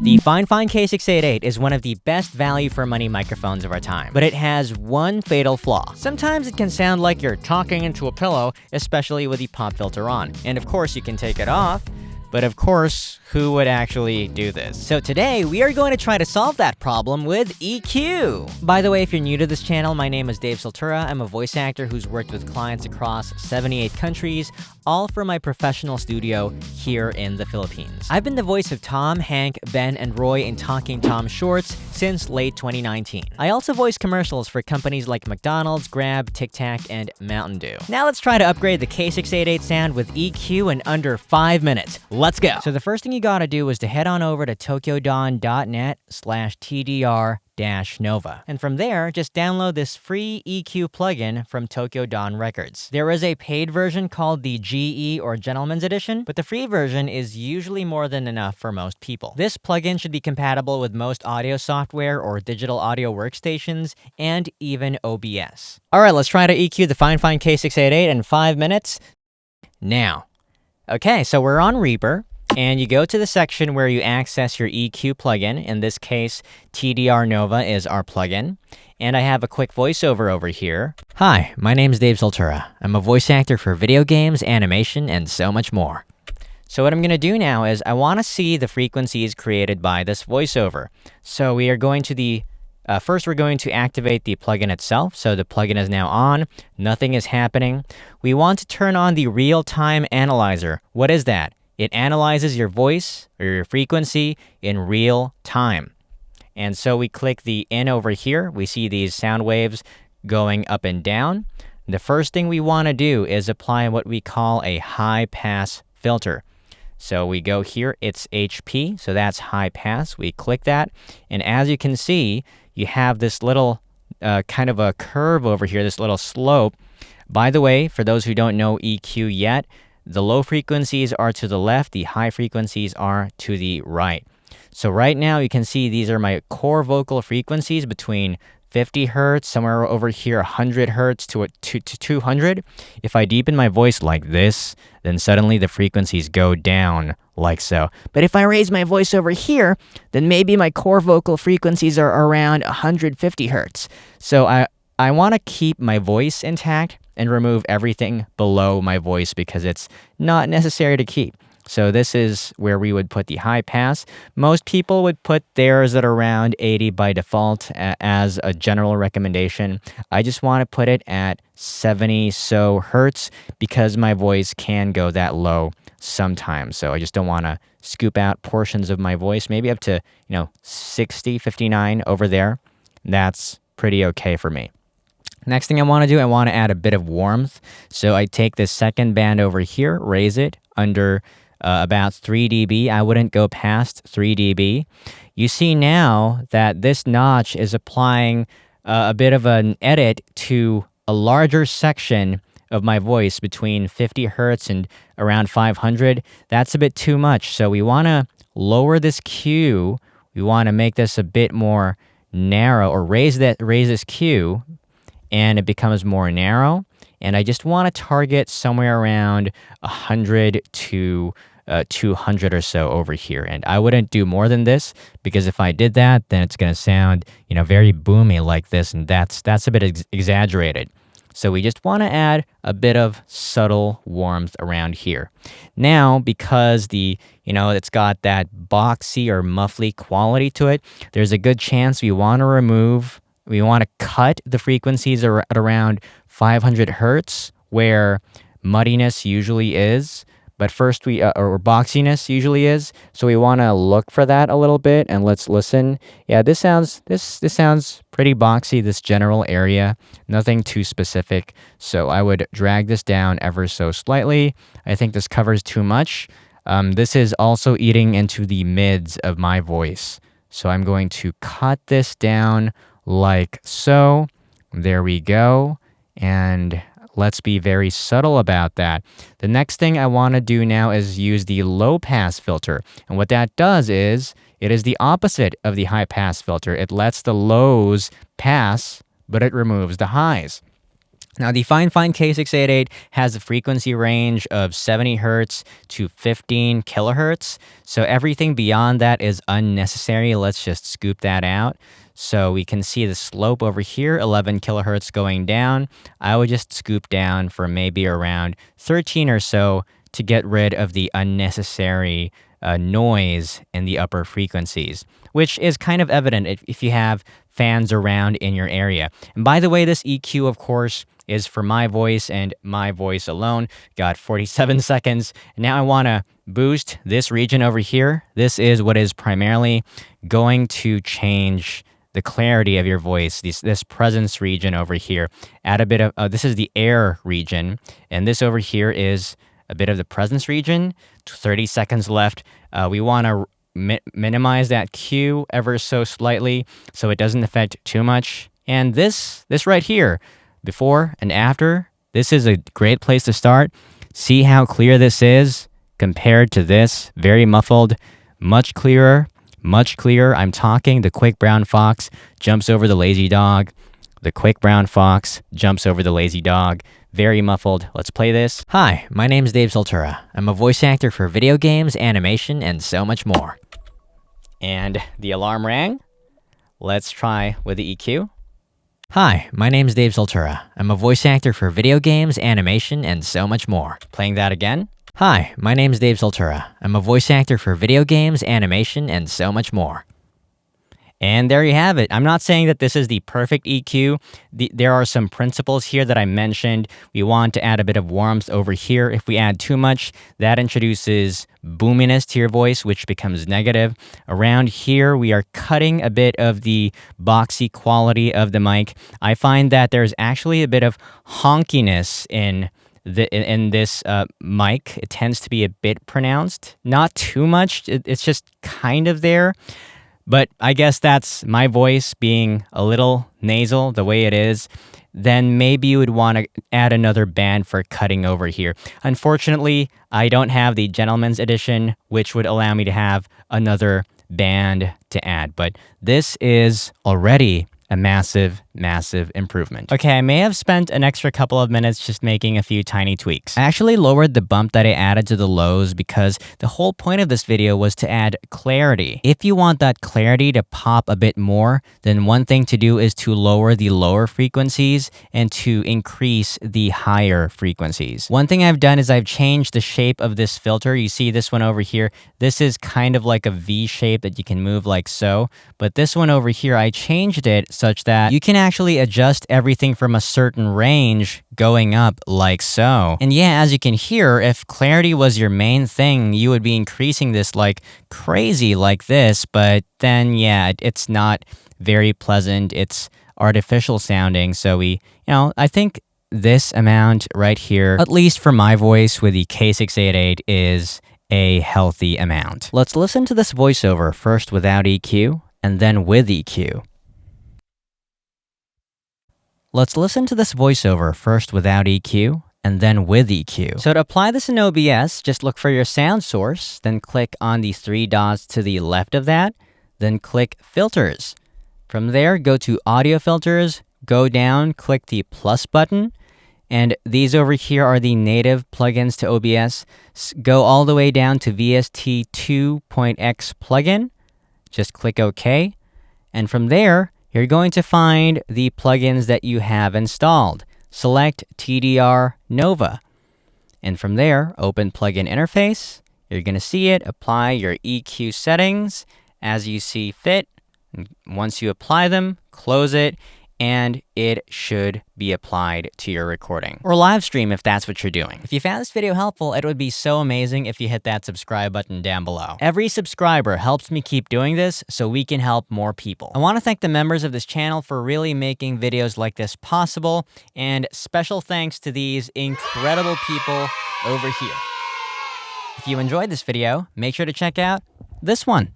The Fifine K688 is one of the best value for money microphones of our time, but it has one fatal flaw. Sometimes it can sound like you're talking into a pillow, especially with the pop filter on. And of course, you can take it off, but of course, who would actually do this? So today, we are going to try to solve that problem with EQ. By the way, if you're new to this channel, my name is Dave Soltura. I'm a voice actor who's worked with clients across 78 countries, all for my professional studio here in the Philippines. I've been the voice of Tom, Hank, Ben, and Roy in Talking Tom shorts since late 2019. I also voice commercials for companies like McDonald's, Grab, Tic Tac, and Mountain Dew. Now let's try to upgrade the K688 sound with EQ in under 5 minutes. Let's go! So the first thing you gotta do is to head on over to tokyodon.net/TDR-Nova. And from there, just download this free EQ plugin from Tokyo Don Records. There is a paid version called the GE or Gentleman's Edition, but the free version is usually more than enough for most people. This plugin should be compatible with most audio software or digital audio workstations, and even OBS. Alright, let's try to EQ the Fifine K688 in 5 minutes. Now. Okay, so we're on Reaper. And you go to the section where you access your EQ plugin. In this case, TDR Nova is our plugin. And I have a quick voiceover over here. Hi, my name is Dave Soltura. I'm a voice actor for video games, animation, and so much more. So what I'm going to do now is I want to see the frequencies created by this voiceover. So we are going to first we're going to activate the plugin itself. So the plugin is now on. Nothing is happening. We want to turn on the real-time analyzer. What is that? It analyzes your voice or your frequency in real time. And so we click the in over here. We see these sound waves going up and down. The first thing we want to do is apply what we call a high pass filter. So we go here, it's HP, so that's high pass. We click that. And as you can see, you have this little kind of a curve over here, this little slope. By the way, for those who don't know EQ yet, the low frequencies are to the left, the high frequencies are to the right. So right now you can see these are my core vocal frequencies between 50 hertz, somewhere over here 100 hertz to 200. If I deepen my voice like this, then suddenly the frequencies go down like so. But if I raise my voice over here, then maybe my core vocal frequencies are around 150 hertz. So I want to keep my voice intact and remove everything below my voice because it's not necessary to keep. So this is where we would put the high pass. Most people would put theirs at around 80 by default as a general recommendation. I just want to put it at 70 so hertz because my voice can go that low sometimes. So I just don't want to scoop out portions of my voice, maybe up to 60, 59 over there. That's pretty okay for me. Next thing I want to do, I want to add a bit of warmth. So I take this second band over here, raise it under about 3 dB. I wouldn't go past 3 dB. You see now that this notch is applying a bit of an edit to a larger section of my voice between 50 hertz and around 500. That's a bit too much. So we want to lower this Q. We want to make this a bit more narrow, or raise this Q, and it becomes more narrow. And I just want to target somewhere around 100 to 200 or so over here. And I wouldn't do more than this, because if I did that, then it's going to sound, very boomy like this, and that's a bit exaggerated. So we just want to add a bit of subtle warmth around here. Now, because it's got that boxy or muffly quality to it, there's a good chance we want to cut the frequencies at around 500 hertz, where muddiness usually is, but first or boxiness usually is. So we want to look for that a little bit, and let's listen. Yeah, this sounds pretty boxy, this general area, nothing too specific. So I would drag this down ever so slightly. I think this covers too much. This is also eating into the mids of my voice. So I'm going to cut this down like so. There we go. And let's be very subtle about that. The next thing I want to do now is use the low pass filter. And what that does is, it is the opposite of the high pass filter. It lets the lows pass, but it removes the highs. Now, the Fifine K688 has a frequency range of 70 hertz to 15 kilohertz. So everything beyond that is unnecessary. Let's just scoop that out. So we can see the slope over here, 11 kilohertz going down. I would just scoop down for maybe around 13 or so to get rid of the unnecessary noise in the upper frequencies, which is kind of evident if you have fans around in your area. And by the way, this EQ, of course, is for my voice and my voice alone. Got 47 seconds. Now I want to boost this region over here. This is what is primarily going to change the clarity of your voice. This presence region over here. Add a bit of, this is the air region. And this over here is a bit of the presence region. 30 seconds left. We want to minimize that Q ever so slightly so it doesn't affect too much. And this right here, before and after, this is a great place to start. See how clear this is compared to this. Very muffled, much clearer, much clearer. I'm talking the quick brown fox jumps over the lazy dog. The quick brown fox jumps over the lazy dog. Very muffled. Let's play this. Hi, my name is Dave Soltura. I'm a voice actor for video games, animation, and so much more. And the alarm rang. Let's try with the EQ. Hi, my name's Dave Soltura. I'm a voice actor for video games, animation, and so much more. Playing that again. Hi, my name's Dave Soltura. I'm a voice actor for video games, animation, and so much more. And there you have it. I'm not saying that this is the perfect EQ. There are some principles here that I mentioned. We want to add a bit of warmth over here. If we add too much, that introduces boominess to your voice, which becomes negative. Around here, we are cutting a bit of the boxy quality of the mic. I find that there's actually a bit of honkiness in this mic. It tends to be a bit pronounced. Not too much. It's just kind of there. But I guess that's my voice being a little nasal the way it is. Then maybe you would want to add another band for cutting over here. Unfortunately, I don't have the Gentleman's Edition, which would allow me to have another band to add. But this is already a massive, massive improvement. Okay, I may have spent an extra couple of minutes just making a few tiny tweaks. I actually lowered the bump that I added to the lows because the whole point of this video was to add clarity. If you want that clarity to pop a bit more, then one thing to do is to lower the lower frequencies and to increase the higher frequencies. One thing I've done is I've changed the shape of this filter. You see this one over here. This is kind of like a V shape that you can move like so. But this one over here, I changed it such that you can actually adjust everything from a certain range going up like so. And yeah, as you can hear, if clarity was your main thing, you would be increasing this like crazy like this, but then yeah, it's not very pleasant. It's artificial sounding. So I think this amount right here, at least for my voice with the K688, is a healthy amount. Let's listen to this voiceover first without EQ and then with EQ. Let's listen to this voiceover first without EQ and then with EQ. So to apply this in OBS, just look for your sound source, then click on the three dots to the left of that, then click Filters. From there, go to Audio Filters, go down, click the plus button, and these over here are the native plugins to OBS. Go all the way down to VST2.x plugin, just click OK, and from there, you're going to find the plugins that you have installed. Select TDR Nova. And from there, open Plugin Interface. You're going to see it. Apply your EQ settings as you see fit. And once you apply them, close it, and it should be applied to your recording. Or live stream if that's what you're doing. If you found this video helpful, it would be so amazing if you hit that subscribe button down below. Every subscriber helps me keep doing this so we can help more people. I want to thank the members of this channel for really making videos like this possible, and special thanks to these incredible people over here. If you enjoyed this video, make sure to check out this one.